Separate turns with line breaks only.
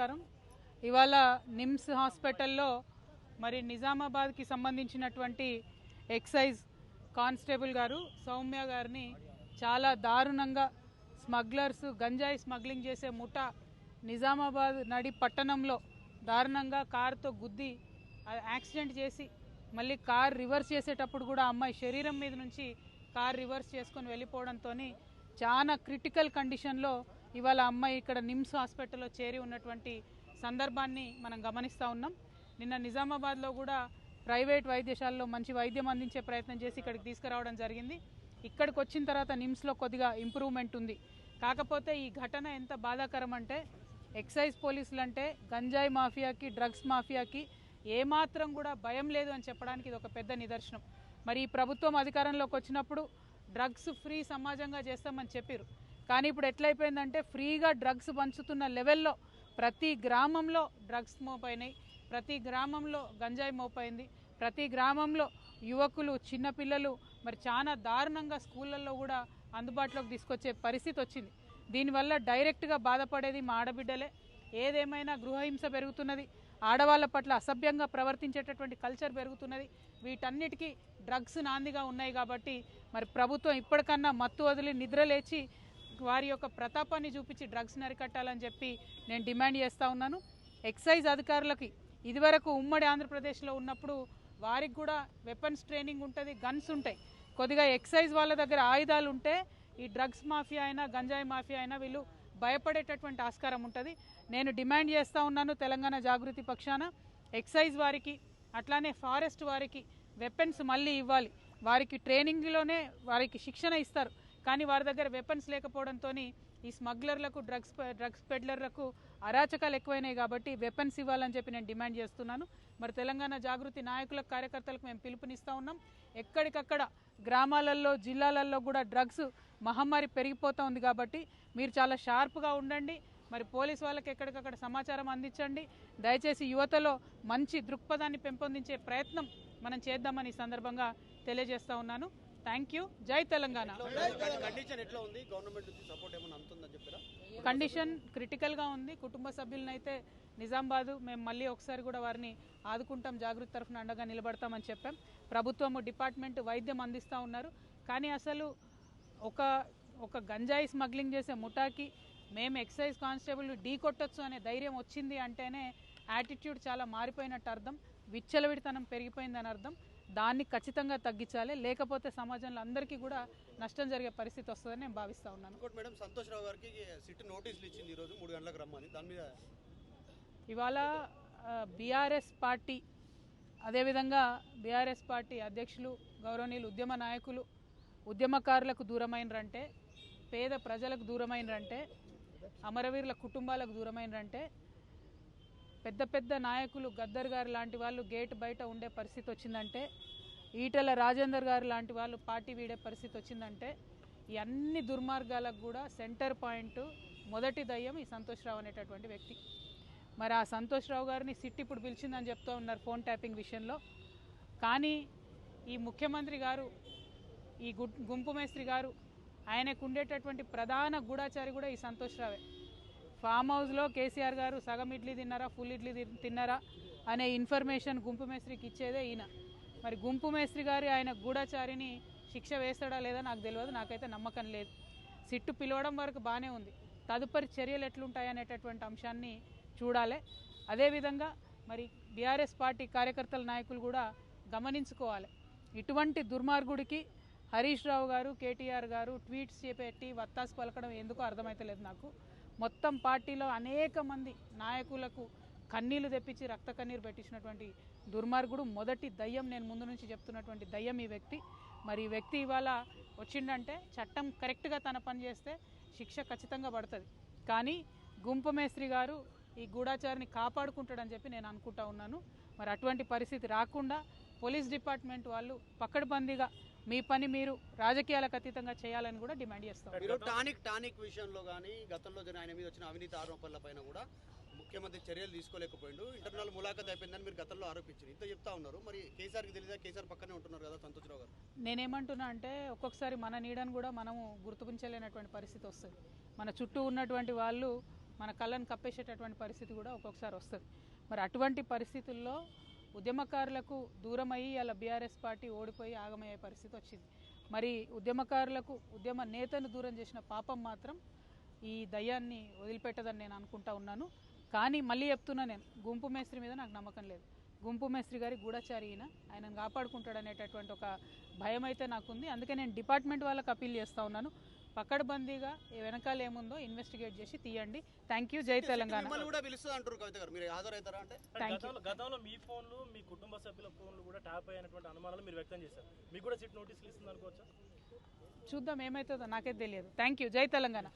నమస్కారం. ఇవాళ నిమ్స్ హాస్పిటల్లో మరి నిజామాబాద్కి సంబంధించినటువంటి ఎక్సైజ్ కానిస్టేబుల్ గారు సౌమ్య గారిని చాలా దారుణంగా స్మగ్లర్స్ గంజాయి స్మగ్లింగ్ చేసే ముఠా నిజామాబాద్ నడి పట్టణంలో దారుణంగా కారుతో గుద్ది యాక్సిడెంట్ చేసి మళ్ళీ కార్ రివర్స్ చేసేటప్పుడు కూడా అమ్మాయి శరీరం మీద నుంచి కార్ రివర్స్ చేసుకొని వెళ్ళిపోవడంతో చాలా క్రిటికల్ కండిషన్లో ఇవాళ అమ్మాయి ఇక్కడ నిమ్స్ హాస్పిటల్లో చేరి ఉన్నటువంటి సందర్భాన్ని మనం గమనిస్తూ ఉన్నాం. నిన్న నిజామాబాద్లో కూడా ప్రైవేట్ వైద్యశాలలో మంచి వైద్యం అందించే ప్రయత్నం చేసి ఇక్కడికి తీసుకురావడం జరిగింది. ఇక్కడికి వచ్చిన తర్వాత నిమ్స్లో కొద్దిగా ఇంప్రూవ్మెంట్ ఉంది. కాకపోతే ఈ ఘటన ఎంత బాధాకరం అంటే ఎక్సైజ్ పోలీసులు అంటే గంజాయి మాఫియాకి డ్రగ్స్ మాఫియాకి ఏమాత్రం కూడా భయం లేదు అని చెప్పడానికి ఇది ఒక పెద్ద నిదర్శనం. మరి ఈ ప్రభుత్వం అధికారంలోకి వచ్చినప్పుడు డ్రగ్స్ ఫ్రీ సమాజంగా చేస్తామని చెప్పారు. కానీ ఇప్పుడు ఎట్లయిపోయిందంటే ఫ్రీగా డ్రగ్స్ పంచుతున్న లెవెల్లో ప్రతి గ్రామంలో డ్రగ్స్ మోపైనాయి, ప్రతి గ్రామంలో గంజాయి మోపైంది, ప్రతి గ్రామంలో యువకులు చిన్నపిల్లలు మరి చాలా దారుణంగా స్కూళ్ళల్లో కూడా అందుబాటులోకి తీసుకొచ్చే పరిస్థితి వచ్చింది. దీనివల్ల డైరెక్ట్గా బాధపడేది మా ఆడబిడ్డలే. ఏదేమైనా గృహహింస పెరుగుతున్నది, ఆడవాళ్ళ పట్ల అసభ్యంగా ప్రవర్తించేటటువంటి కల్చర్ పెరుగుతున్నది. వీటన్నిటికీ డ్రగ్స్ నాందిగా ఉన్నాయి. కాబట్టి మరి ప్రభుత్వం ఇప్పటికన్నా మత్తు వదిలి నిద్ర లేచి వారి యొక్క ప్రతాపాన్ని చూపించి డ్రగ్స్ని అరికట్టాలని చెప్పి నేను డిమాండ్ చేస్తూ ఉన్నాను. ఎక్సైజ్ అధికారులకి ఇదివరకు ఉమ్మడి ఆంధ్రప్రదేశ్లో ఉన్నప్పుడు వారికి కూడా వెపన్స్ ట్రైనింగ్ ఉంటుంది, గన్స్ ఉంటాయి. కొద్దిగా ఎక్సైజ్ వాళ్ళ దగ్గర ఆయుధాలు ఉంటే ఈ డ్రగ్స్ మాఫియా అయినా గంజాయి మాఫియా అయినా వీళ్ళు భయపడేటటువంటి ఆస్కారం ఉంటుంది. నేను డిమాండ్ చేస్తూ ఉన్నాను తెలంగాణ జాగృతి పక్షాన ఎక్సైజ్ వారికి అట్లానే ఫారెస్ట్ వారికి వెపన్స్ మళ్ళీ ఇవ్వాలి. వారికి ట్రైనింగ్లోనే వారికి శిక్షణ ఇస్తారు, కానీ వారి దగ్గర వెపన్స్ లేకపోవడంతో ఈ స్మగ్లర్లకు డ్రగ్స్ పెడ్లర్లకు అరాచకాలు ఎక్కువైనాయి. కాబట్టి వెపన్స్ ఇవ్వాలని చెప్పి నేను డిమాండ్ చేస్తున్నాను. మరి తెలంగాణ జాగృతి నాయకులకు కార్యకర్తలకు మేము పిలుపునిస్తూ ఉన్నాం. ఎక్కడికక్కడ గ్రామాలలో జిల్లాలలో కూడా డ్రగ్స్ మహమ్మారి పెరిగిపోతూ ఉంది. కాబట్టి మీరు చాలా షార్ప్గా ఉండండి. మరి పోలీసు వాళ్ళకి ఎక్కడికక్కడ సమాచారం అందించండి. దయచేసి యువతలో మంచి దృక్పథాన్ని పెంపొందించే ప్రయత్నం మనం చేద్దామని ఈ సందర్భంగా తెలియజేస్తూ ఉన్నాను. Thank you. జై తెలంగాణ. కండిషన్ క్రిటికల్గా ఉంది. కుటుంబ సభ్యులనైతే నిజామాబాద్ మేము మళ్ళీ ఒకసారి కూడా వారిని ఆదుకుంటాం, జాగృతి తరఫున అండగా నిలబడతామని చెప్పాం. ప్రభుత్వము డిపార్ట్మెంట్ వైద్యం అందిస్తూ ఉన్నారు. కానీ అసలు ఒక గంజాయి స్మగ్లింగ్ చేసే ముఠాకి మేము ఎక్సైజ్ కానిస్టేబుల్ ఢీ కొట్టొచ్చు అనే ధైర్యం వచ్చింది అంటేనే యాటిట్యూడ్ చాలా మారిపోయినట్టు అర్థం, విచ్చలవిడితనం పెరిగిపోయిందని అర్థం. దాన్ని ఖచ్చితంగా తగ్గించాలి, లేకపోతే సమాజంలో అందరికీ కూడా నష్టం జరిగే పరిస్థితి వస్తుందని నేను భావిస్తూ ఉన్నాను.
మేడం సంతోష్ రావు గారికి సిట్ నోటీసులు ఇచ్చింది ఈరోజు 3 గంటలకు రమ్మని. దాని మీద
ఇవాళ బీఆర్ఎస్ పార్టీ అదేవిధంగా బీఆర్ఎస్ పార్టీ అధ్యక్షులు గౌరవనీయులు ఉద్యమ నాయకులు ఉద్యమకారులకు దూరమైనరంటే, పేద ప్రజలకు దూరమైనరంటే, అమరవీరుల కుటుంబాలకు దూరమైనరంటే, పెద్ద పెద్ద నాయకులు గద్దర్ గారు లాంటి వాళ్ళు గేట్ బయట ఉండే పరిస్థితి వచ్చిందంటే, ఈటెల రాజేందర్ గారు లాంటి వాళ్ళు పార్టీ వీడే పరిస్థితి వచ్చిందంటే, ఈ అన్ని దుర్మార్గాలకు కూడా సెంటర్ పాయింట్ మొదటి దయ్యం ఈ సంతోష్ రావు అనేటటువంటి వ్యక్తి. మరి ఆ సంతోష్ రావు గారిని సిట్ ఇప్పుడు పిలిచిందని చెప్తూ ఉన్నారు ఫోన్ ట్యాపింగ్ విషయంలో. కానీ ఈ ముఖ్యమంత్రి గారు, ఈ గుంపు మేస్త్రి గారు, ఆయనకు ఉండేటటువంటి ప్రధాన గూఢాచారి కూడా ఈ సంతోష్ రావే. ఫామ్ హౌస్లో కేసీఆర్ గారు సగం ఇడ్లీ తిన్నారా ఫుల్ ఇడ్లీ తిన్నారా అనే ఇన్ఫర్మేషన్ గుంపు మేస్త్రికి ఇచ్చేదే ఈయన. మరి గుంపు మేస్త్రి గారి ఆయన గూఢాచారిని శిక్ష వేస్తాడా లేదా నాకు తెలియదు, నాకైతే నమ్మకం లేదు. సిట్టు పిలవడం వరకు బాగానే ఉంది, తదుపరి చర్యలు ఎట్లుంటాయనేటటువంటి అంశాన్ని చూడాలి. అదేవిధంగా మరి బీఆర్ఎస్ పార్టీ కార్యకర్తల నాయకులు కూడా గమనించుకోవాలి. ఇటువంటి దుర్మార్గుడికి హరీష్ రావు గారు కేటీఆర్ గారు ట్వీట్స్ చేపెట్టి వత్తాసు పలకడం ఎందుకో అర్థమైతలేదు నాకు. మొత్తం పార్టీలో అనేక మంది నాయకులకు కన్నీళ్లు తెప్పించి రక్త కన్నీరు పెట్టించినటువంటి దుర్మార్గుడు, మొదటి దయ్యం, నేను ముందు నుంచి చెప్తున్నటువంటి దయ్యం ఈ వ్యక్తి. మరి ఈ వ్యక్తి ఇవాళ వచ్చిండంటే చట్టం కరెక్ట్గా తన పని చేస్తే శిక్ష ఖచ్చితంగా పడుతుంది. కానీ గుంపు మేస్త్రి గారు ఈ గూఢాచారిని కాపాడుకుంటాడని చెప్పి నేను అనుకుంటా ఉన్నాను. మరి అటువంటి పరిస్థితి రాకుండా పోలీస్ డిపార్ట్మెంట్ వాళ్ళు పక్కడబందీగా మీ పని మీరు రాజకీయాలకు అతీతంగా చేయాలని కూడా డిమాండ్ చేస్తాం.
టానిక్ విషయంలో కానీ గతంలో ఆయన మీద వచ్చిన అవినీతి ఆరోపణల పైన కూడా ముఖ్యమంత్రి చర్యలు తీసుకోలేకపోయిండు, ఇంటర్నల్ ములాఖత్ అయిపోయిందని మీరు గతంలో ఆరోపించారు, ఇంత చెప్తా ఉన్నారు. మరి కేసీఆర్కి తెలియదా? కేసీఆర్ పక్కనే ఉంటున్నారు కదా సంతోష్ రావు గారు.
నేనేమంటున్నా అంటే ఒక్కొక్కసారి మన నీడను కూడా మనము గుర్తించలేనటువంటి పరిస్థితి వస్తుంది. మన చుట్టూ ఉన్నటువంటి వాళ్ళు మన కళ్ళను కప్పేసేటటువంటి పరిస్థితి కూడా ఒక్కొక్కసారి వస్తుంది. మరి అటువంటి పరిస్థితుల్లో ఉద్యమకారులకు దూరమయ్యి అలా బీఆర్ఎస్ పార్టీ ఓడిపోయి ఆగమయ్యే పరిస్థితి వచ్చింది. మరి ఉద్యమకారులకు ఉద్యమ నేతను దూరం చేసిన పాపం మాత్రం ఈ దయ్యాన్ని వదిలిపెట్టదని నేను అనుకుంటా ఉన్నాను. కానీ మళ్ళీ చెప్తున్నా, నేను గుంపు మేస్త్రి మీద నాకు నమ్మకం లేదు. గుంపు మేస్త్రి గారి గూఢచారి ఆయనను కాపాడుకుంటాడనేటటువంటి ఒక భయం అయితే నాకుంది. అందుకే నేను డిపార్ట్మెంట్ వాళ్ళకి అప్పీల్ చేస్తూ ఉన్నాను, పక్కడబందీగా వెనకాల ఏముందో ఇన్వెస్టిగేట్ చేసి తీయండి. Thank you. జై తెలంగాణ.
గతంలో మీ ఫోన్లు, మీ కుటుంబ సభ్యుల ఫోన్లు కూడా ట్యాప్ అయినటువంటి అనుమానాలు మీరు వ్యక్తం చేశారు. మీకు కూడా సిట్ నోటీసులు ఇస్తుంది అనుకోవచ్చా?
చూద్దాం ఏమవుతుందో, నాకైతే తెలియదు. Thank you. జై తెలంగాణ.